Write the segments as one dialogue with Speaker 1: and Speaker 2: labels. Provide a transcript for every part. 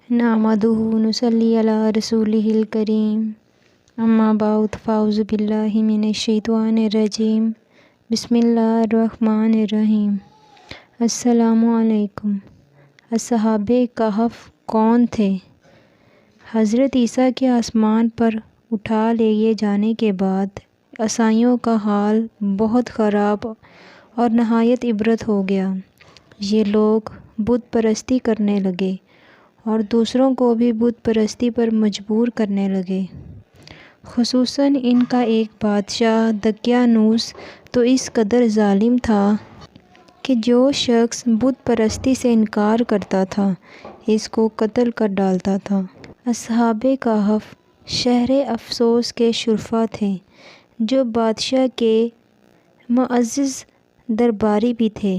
Speaker 1: نحمدہ ونصلی علی رسولہ الکریم اما بعد فاعوذ باللہ من الشیطان الرجیم بسم اللہ الرحمن الرحیم۔ السلام علیکم۔ اصحاب کہف کون تھے؟ حضرت عیسیٰ کے آسمان پر اٹھا لے جانے کے بعد عیسائیوں کا حال بہت خراب اور نہایت عبرت ہو گیا۔ یہ لوگ بت پرستی کرنے لگے اور دوسروں کو بھی بت پرستی پر مجبور کرنے لگے۔ خصوصاً ان کا ایک بادشاہ دقیانوس تو اس قدر ظالم تھا کہ جو شخص بت پرستی سے انکار کرتا تھا اس کو قتل کر ڈالتا تھا۔ اصحاب کہف شہر افسوس کے شرفا تھے جو بادشاہ کے معزز درباری بھی تھے،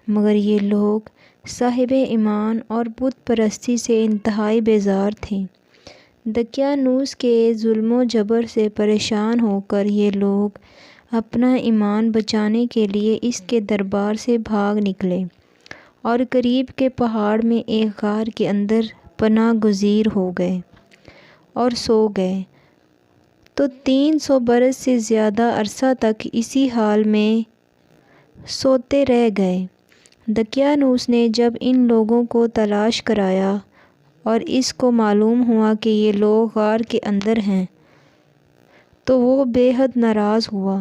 Speaker 1: مگر یہ لوگ صاحب ایمان اور بت پرستی سے انتہائی بیزار تھے۔ دقیانوس کے ظلم و جبر سے پریشان ہو کر یہ لوگ اپنا ایمان بچانے کے لیے اس کے دربار سے بھاگ نکلے اور قریب کے پہاڑ میں ایک غار کے اندر پناہ گزیر ہو گئے اور سو گئے، تو 300 برس سے زیادہ عرصہ تک اسی حال میں سوتے رہ گئے۔ دقیانوس نے جب ان لوگوں کو تلاش کرایا اور اس کو معلوم ہوا کہ یہ لوگ غار کے اندر ہیں تو وہ بے حد ناراض ہوا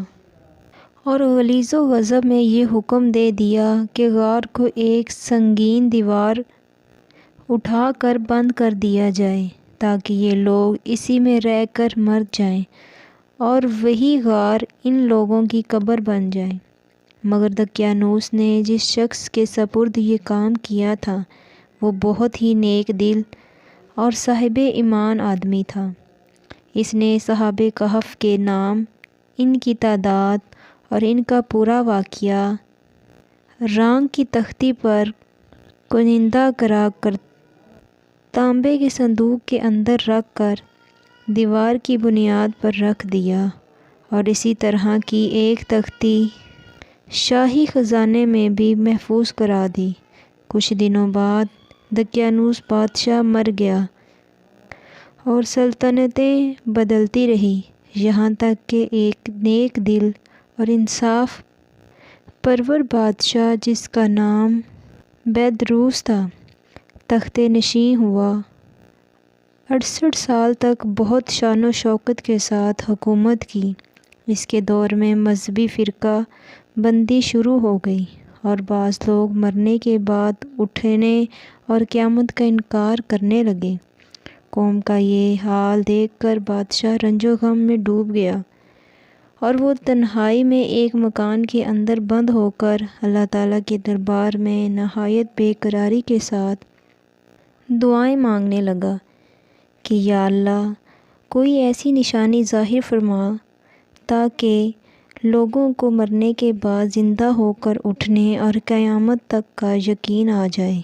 Speaker 1: اور غلیظ و غضب میں یہ حکم دے دیا کہ غار کو ایک سنگین دیوار اٹھا کر بند کر دیا جائے تاکہ یہ لوگ اسی میں رہ کر مر جائیں اور وہی غار ان لوگوں کی قبر بن جائے۔ مگر دقیانوس نے جس شخص کے سپرد یہ کام کیا تھا وہ بہت ہی نیک دل اور صاحب ایمان آدمی تھا۔ اس نے اصحاب کہف کے نام، ان کی تعداد اور ان کا پورا واقعہ رانگ کی تختی پر کنندہ کرا کر تانبے کے صندوق کے اندر رکھ کر دیوار کی بنیاد پر رکھ دیا اور اسی طرح کی ایک تختی شاہی خزانے میں بھی محفوظ کرا دی۔ کچھ دنوں بعد دقیانوس بادشاہ مر گیا اور سلطنتیں بدلتی رہی، یہاں تک کہ ایک نیک دل اور انصاف پرور بادشاہ جس کا نام بیدروس تھا تخت نشین ہوا۔ 68 سال تک بہت شان و شوکت کے ساتھ حکومت کی۔ اس کے دور میں مذہبی فرقہ بندی شروع ہو گئی اور بعض لوگ مرنے کے بعد اٹھنے اور قیامت کا انکار کرنے لگے۔ قوم کا یہ حال دیکھ کر بادشاہ رنج و غم میں ڈوب گیا اور وہ تنہائی میں ایک مکان کے اندر بند ہو کر اللہ تعالیٰ کے دربار میں نہایت بے قراری کے ساتھ دعائیں مانگنے لگا کہ یا اللہ کوئی ایسی نشانی ظاہر فرما تاکہ لوگوں کو مرنے کے بعد زندہ ہو کر اٹھنے اور قیامت تک کا یقین آ جائے۔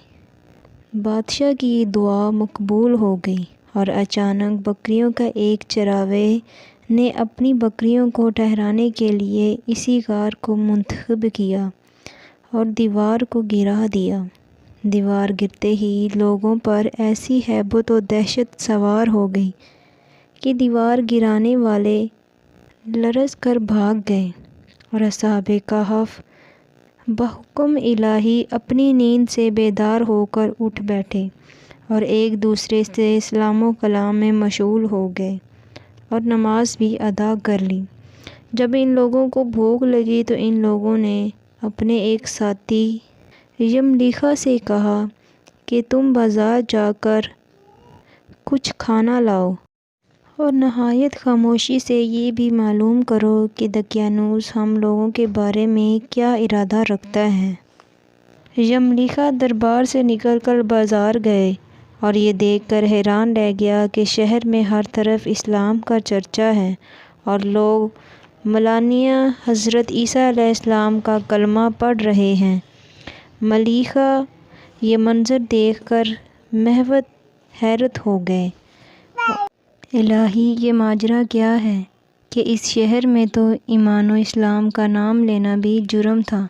Speaker 1: بادشاہ کی یہ دعا مقبول ہو گئی اور اچانک بکریوں کا ایک چراوے نے اپنی بکریوں کو ٹھہرانے کے لیے اسی غار کو منتخب کیا اور دیوار کو گرا دیا۔ دیوار گرتے ہی لوگوں پر ایسی ہیبت و دہشت سوار ہو گئی کہ دیوار گرانے والے لرز کر بھاگ گئے اور اصحاب کہف بحکم الہی اپنی نیند سے بیدار ہو کر اٹھ بیٹھے اور ایک دوسرے سے سلام و کلام میں مشغول ہو گئے اور نماز بھی ادا کر لی۔ جب ان لوگوں کو بھوک لگی تو ان لوگوں نے اپنے ایک ساتھی یملیخا سے کہا کہ تم بازار جا کر کچھ کھانا لاؤ اور نہایت خاموشی سے یہ بھی معلوم کرو کہ دقیانوس ہم لوگوں کے بارے میں کیا ارادہ رکھتا ہے۔ یملیخا دربار سے نکل کر بازار گئے اور یہ دیکھ کر حیران رہ گیا کہ شہر میں ہر طرف اسلام کا چرچا ہے اور لوگ ملانیہ حضرت عیسیٰ علیہ السلام کا کلمہ پڑھ رہے ہیں۔ ملیخا یہ منظر دیکھ کر محو حیرت ہو گئے۔ الہی یہ ماجرا کیا ہے کہ اس شہر میں تو ایمان و اسلام کا نام لینا بھی جرم تھا،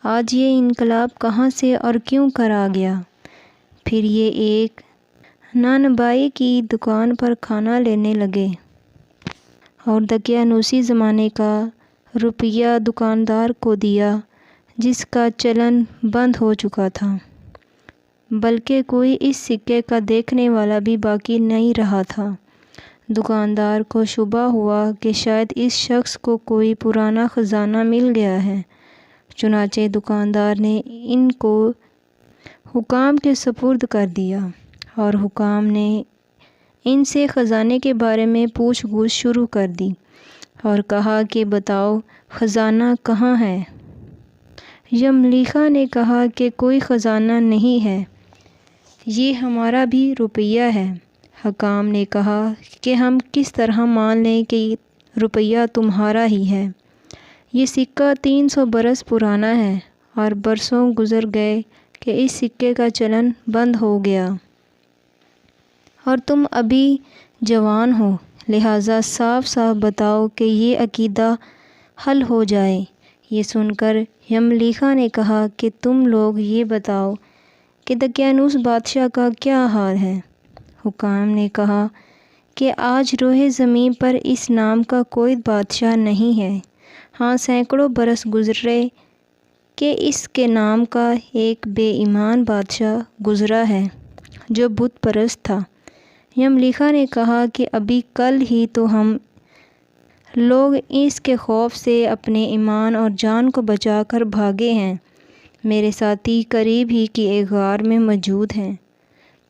Speaker 1: آج یہ انقلاب کہاں سے اور کیوں کر آ گیا؟ پھر یہ ایک نانبائی کی دکان پر کھانا لینے لگے اور دقیانوسی زمانے کا روپیہ دکاندار کو دیا جس کا چلن بند ہو چکا تھا، بلکہ کوئی اس سکے کا دیکھنے والا بھی باقی نہیں رہا تھا۔ دکاندار کو شبہ ہوا کہ شاید اس شخص کو کوئی پرانا خزانہ مل گیا ہے، چنانچہ دکاندار نے ان کو حکام کے سپرد کر دیا اور حکام نے ان سے خزانے کے بارے میں پوچھ گچھ شروع کر دی اور کہا کہ بتاؤ خزانہ کہاں ہے؟ یملیخا نے کہا کہ کوئی خزانہ نہیں ہے، یہ ہمارا بھی روپیہ ہے۔ حکام نے کہا کہ ہم کس طرح مان لیں کہ روپیہ تمہارا ہی ہے؟ یہ سکہ 300 برس پرانا ہے اور برسوں گزر گئے کہ اس سکے کا چلن بند ہو گیا اور تم ابھی جوان ہو، لہٰذا صاف صاف بتاؤ کہ یہ عقیدہ حل ہو جائے۔ یہ سن کر یملیخا نے کہا کہ تم لوگ یہ بتاؤ کہ دقیانوس بادشاہ کا کیا حال ہے؟ حکام نے کہا کہ آج روئے زمین پر اس نام کا کوئی بادشاہ نہیں ہے، ہاں سینکڑوں برس گزرے کہ اس کے نام کا ایک بے ایمان بادشاہ گزرا ہے جو بت پرست تھا۔ یملیخا نے کہا کہ ابھی کل ہی تو ہم لوگ اس کے خوف سے اپنے ایمان اور جان کو بچا کر بھاگے ہیں، میرے ساتھی قریب ہی کی ایک غار میں موجود ہیں،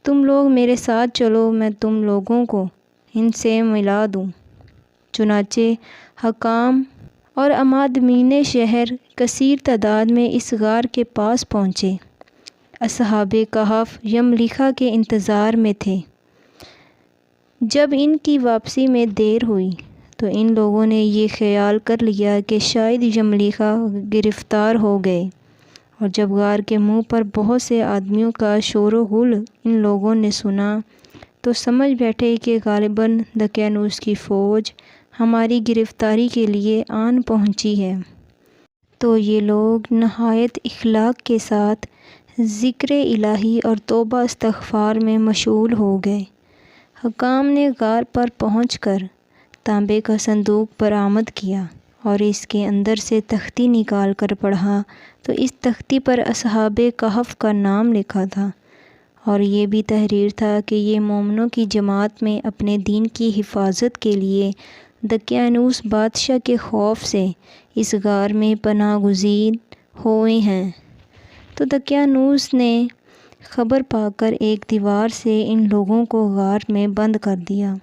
Speaker 1: تم لوگ میرے ساتھ چلو، میں تم لوگوں کو ان سے ملا دوں۔ چنانچہ حکام اور عمادمین شہر کثیر تعداد میں اس غار کے پاس پہنچے۔ اصحاب کہف یملیخا کے انتظار میں تھے۔ جب ان کی واپسی میں دیر ہوئی تو ان لوگوں نے یہ خیال کر لیا کہ شاید یملیخا گرفتار ہو گئے، اور جب غار کے منہ پر بہت سے آدمیوں کا شور و غل ان لوگوں نے سنا تو سمجھ بیٹھے کہ غالباً دقیانوس کی فوج ہماری گرفتاری کے لیے آن پہنچی ہے۔ تو یہ لوگ نہایت اخلاق کے ساتھ ذکر الہی اور توبہ استغفار میں مشغول ہو گئے۔ حکام نے غار پر پہنچ کر تانبے کا صندوق برآمد کیا اور اس کے اندر سے تختی نکال کر پڑھا تو اس تختی پر اصحاب کہف کا نام لکھا تھا، اور یہ بھی تحریر تھا کہ یہ مومنوں کی جماعت میں اپنے دین کی حفاظت کے لیے دقیانوس بادشاہ کے خوف سے اس غار میں پناہ گزین ہوئے ہیں۔ تو دقیانوس نے خبر پا کر ایک دیوار سے ان لوگوں کو غار میں بند کر دیا۔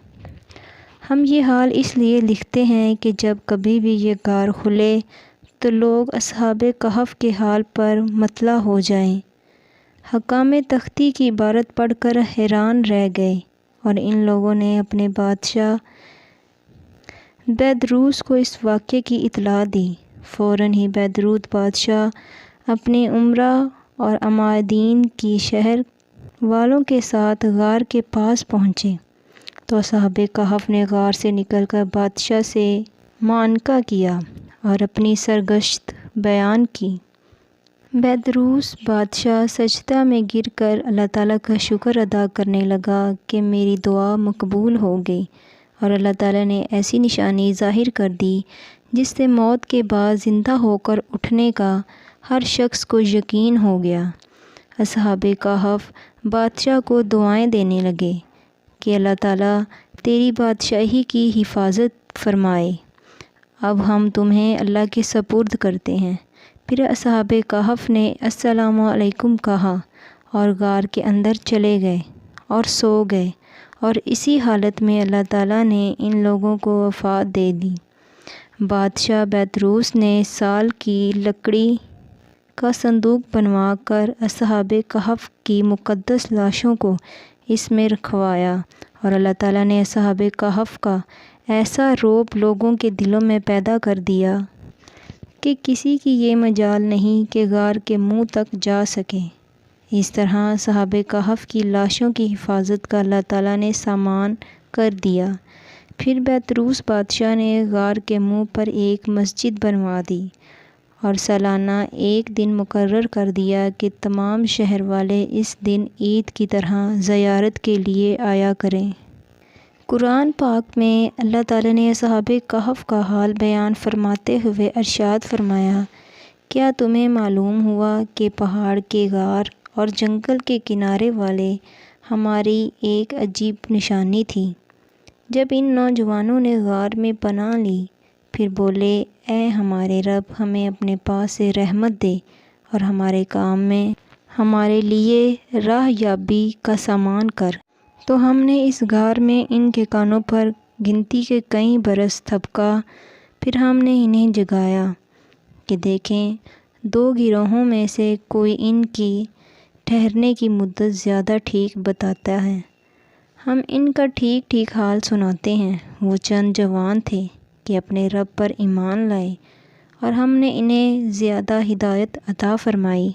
Speaker 1: ہم یہ حال اس لیے لکھتے ہیں کہ جب کبھی بھی یہ غار کھلے تو لوگ اصحاب کہف کے حال پر مطلع ہو جائیں۔ حکام تختی کی عبارت پڑھ کر حیران رہ گئے اور ان لوگوں نے اپنے بادشاہ بیدروس کو اس واقعے کی اطلاع دی۔ فوراً ہی بیدروس بادشاہ اپنے امراء اور عمادین کی شہر والوں کے ساتھ غار کے پاس پہنچے تو اصحاب کہف نے غار سے نکل کر بادشاہ سے معانقہ کیا اور اپنی سرگشت بیان کی۔ بیدروس بادشاہ سجدہ میں گر کر اللہ تعالیٰ کا شکر ادا کرنے لگا کہ میری دعا مقبول ہو گئی، اور اللہ تعالیٰ نے ایسی نشانی ظاہر کر دی جس سے موت کے بعد زندہ ہو کر اٹھنے کا ہر شخص کو یقین ہو گیا۔ اصحاب کہف بادشاہ کو دعائیں دینے لگے کہ اللہ تعالیٰ تیری بادشاہی کی حفاظت فرمائے، اب ہم تمہیں اللہ کے سپرد کرتے ہیں۔ پھر اصحاب کہف نے السلام علیکم کہا اور غار کے اندر چلے گئے اور سو گئے، اور اسی حالت میں اللہ تعالیٰ نے ان لوگوں کو وفات دے دی۔ بادشاہ بیدروس نے سال کی لکڑی کا صندوق بنوا کر اصحاب کہف کی مقدس لاشوں کو اس میں رکھوایا، اور اللہ تعالیٰ نے اصحاب کہف کا ایسا رعب لوگوں کے دلوں میں پیدا کر دیا کہ کسی کی یہ مجال نہیں کہ غار کے منہ تک جا سکے۔ اس طرح اصحاب کہف کی لاشوں کی حفاظت کا اللہ تعالیٰ نے سامان کر دیا۔ پھر بیدروس بادشاہ نے غار کے منہ پر ایک مسجد بنوا دی اور سالانہ ایک دن مقرر کر دیا کہ تمام شہر والے اس دن عید کی طرح زیارت کے لیے آیا کریں۔ قرآن پاک میں اللہ تعالیٰ نے اصحاب کہف کا حال بیان فرماتے ہوئے ارشاد فرمایا، کیا تمہیں معلوم ہوا کہ پہاڑ کے غار اور جنگل کے کنارے والے ہماری ایک عجیب نشانی تھی۔ جب ان نوجوانوں نے غار میں پناہ لی، پھر بولے، اے ہمارے رب، ہمیں اپنے پاس سے رحمت دے اور ہمارے کام میں ہمارے لیے راہ یابی کا سامان کر۔ تو ہم نے اس غار میں ان کے کانوں پر گنتی کے کئی برس تھپکا، پھر ہم نے انہیں جگایا کہ دیکھیں 2 گروہوں میں سے کوئی ان کی ٹھہرنے کی مدت زیادہ ٹھیک بتاتا ہے۔ ہم ان کا ٹھیک ٹھیک حال سناتے ہیں۔ وہ چند جوان تھے کہ اپنے رب پر ایمان لائے اور ہم نے انہیں زیادہ ہدایت عطا فرمائی۔